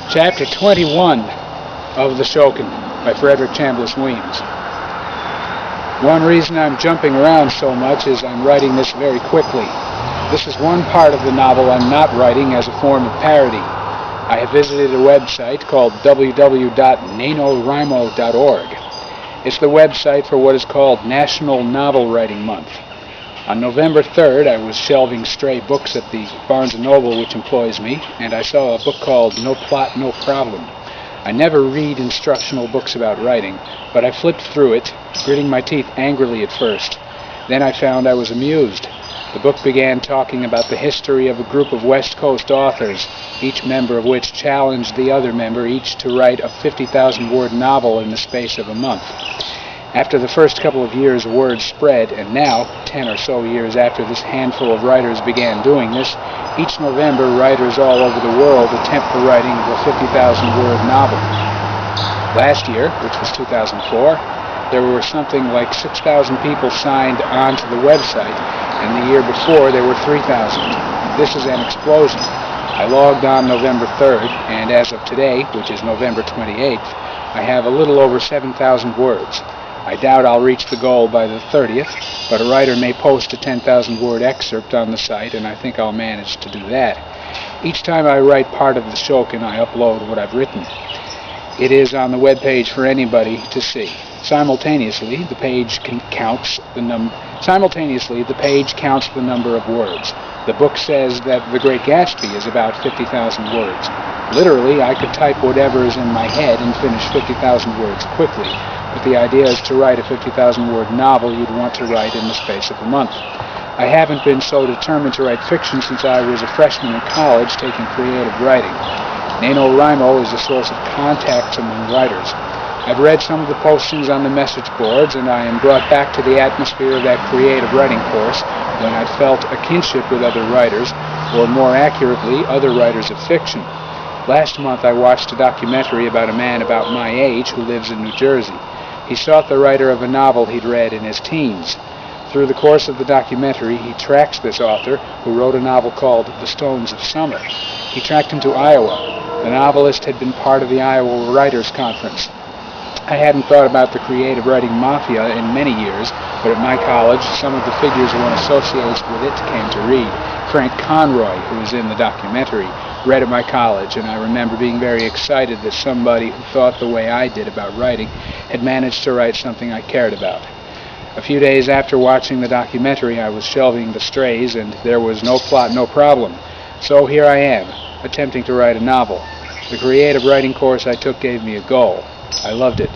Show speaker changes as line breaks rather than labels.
Chapter 21 of the Shokan by Frederick, Chambliss, Wemyss. One reason I'm jumping around so much is I'm writing this very quickly. This is one part of the novel I'm not writing as a form of parody. I have visited a website called www.nanorimo.org. It's the website for what is called National Novel Writing Month. On November 3rd, I was shelving stray books at the Barnes & Noble which employs me, and I saw a book called No Plot, No Problem. I never read instructional books about writing, but I flipped through it, gritting my teeth angrily at first. Then I found I was amused. The book began talking about the history of a group of West Coast authors, each member of which challenged the other member each to write a 50,000-word novel in the space of a month. After the first couple of years, word spread, and now, 10 or so years after this handful of writers began doing this, each November writers all over the world attempt the writing of a 50,000-word novel. Last year, which was 2004, there were something like 6,000 people signed onto the website, and the year before there were 3,000. This is an explosion. I logged on November 3rd, and as of today, which is November 28th, I have a little over 7,000 words. I doubt I'll reach the goal by the 30th, but a writer may post a 10,000-word excerpt on the site, and I think I'll manage to do that. Each time I write part of the Shokan, I upload what I've written. It is on the web page for anybody to see. Simultaneously, the page counts the number of words. The book says that The Great Gatsby is about 50,000 words. Literally, I could type whatever is in my head and finish 50,000 words quickly. But the idea is to write a 50,000-word novel you'd want to write in the space of a month. I haven't been so determined to write fiction since I was a freshman in college taking creative writing. NaNoWriMo is a source of contacts among writers. I've read some of the postings on the message boards, and I am brought back to the atmosphere of that creative writing course when I felt a kinship with other writers, or more accurately, other writers of fiction. Last month I watched a documentary about a man about my age who lives in New Jersey. He sought the writer of a novel he'd read in his teens. Through the course of the documentary, he tracks this author, who wrote a novel called The Stones of Summer. He tracked him to Iowa. The novelist had been part of the Iowa Writers' Conference. I hadn't thought about the creative writing mafia in many years, but at my college, some of the figures one associates with it came to read. Frank Conroy, who was in the documentary, read at my college, and I remember being very excited that somebody who thought the way I did about writing had managed to write something I cared about. A few days after watching the documentary, I was shelving the strays, and there was no plot, no problem. So here I am, attempting to write a novel. The creative writing course I took gave me a goal. I loved it.